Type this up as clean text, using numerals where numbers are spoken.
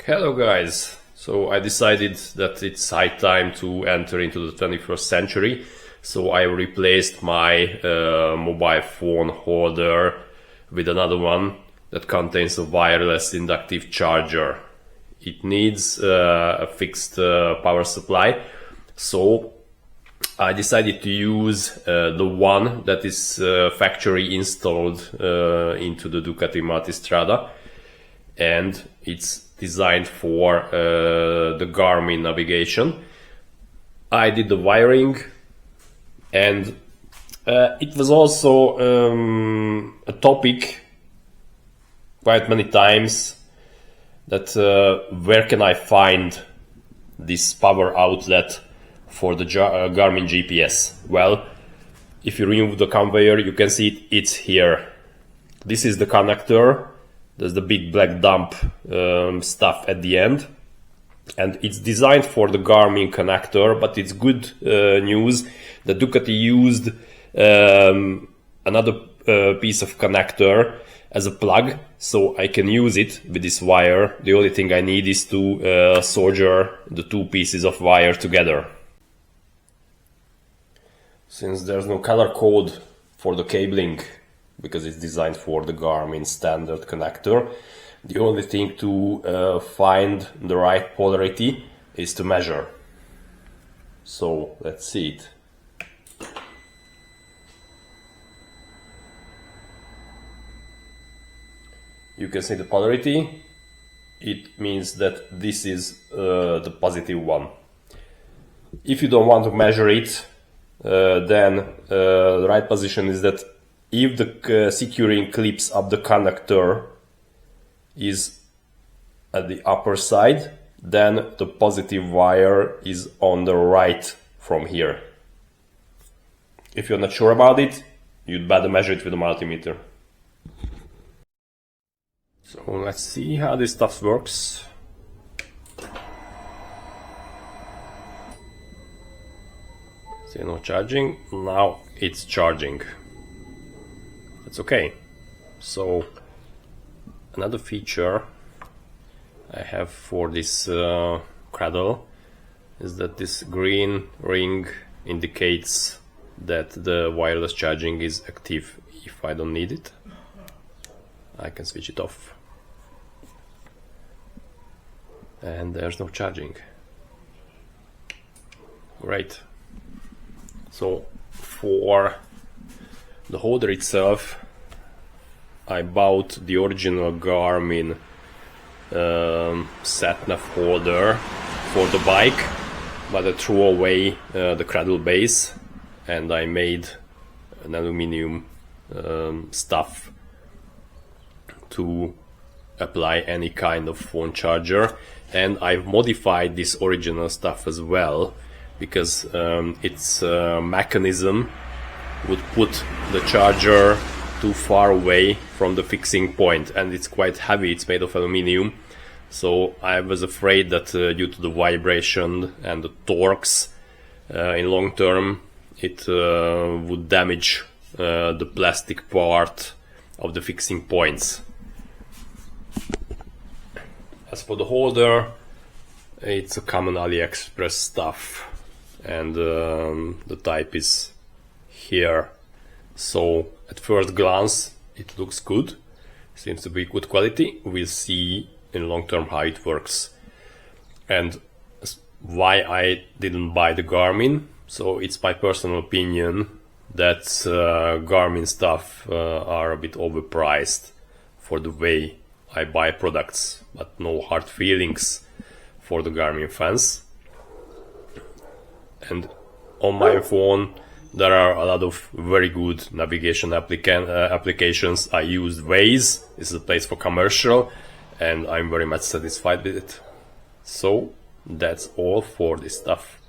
Hello guys, so I decided that it's high time to enter into the 21st century, so I replaced my mobile phone holder with another one that contains a wireless inductive charger. It needs a fixed power supply, so I decided to use the one that is factory installed into the Ducati Multistrada, and it's designed for the Garmin navigation. I did the wiring, and it was also a topic quite many times that where can I find this power outlet for the Garmin GPS. Well, if you remove the conveyor, you can see it's here. This is the connector. There's the big black dump stuff at the end, and it's designed for the Garmin connector, but it's good news that Ducati used another piece of connector as a plug, so I can use it with this wire. The only thing I need is to solder the two pieces of wire together. Since there's no color code for the cabling, because it's designed for the Garmin standard connector, the only thing to find the right polarity is to measure. So let's see it. You can see the polarity. It means that this is the positive one. If you don't want to measure it, then the right position is that if the securing clips of the connector is at the upper side, then the positive wire is on the right from here. If you're not sure about it, you'd better measure it with a multimeter. So let's see how this stuff works. See, no charging. Now it's charging. That's okay. So another feature I have for this cradle is that this green ring indicates that the wireless charging is active. If I don't need it, I can switch it off. And there's no charging. Great. So for the holder itself, I bought the original Garmin sat-nav holder for the bike, but I threw away the cradle base and I made an aluminium stuff to apply any kind of phone charger, and I've modified this original stuff as well because its mechanism would put the charger too far away from the fixing point, and it's quite heavy. It's made of aluminium, so I was afraid that due to the vibration and the torques in long term it would damage the plastic part of the fixing points. As for the holder, it's a common AliExpress stuff, and the type is here. So at first glance it looks good, seems to be good quality. We'll see in long term how it works and why I didn't buy the Garmin. So it's my personal opinion that Garmin stuff are a bit overpriced for the way I buy products, but no hard feelings for the Garmin fans. And on my phone there are a lot of very good navigation applications. I used Waze. This is a place for commercial, and I'm very much satisfied with it. So that's all for this stuff.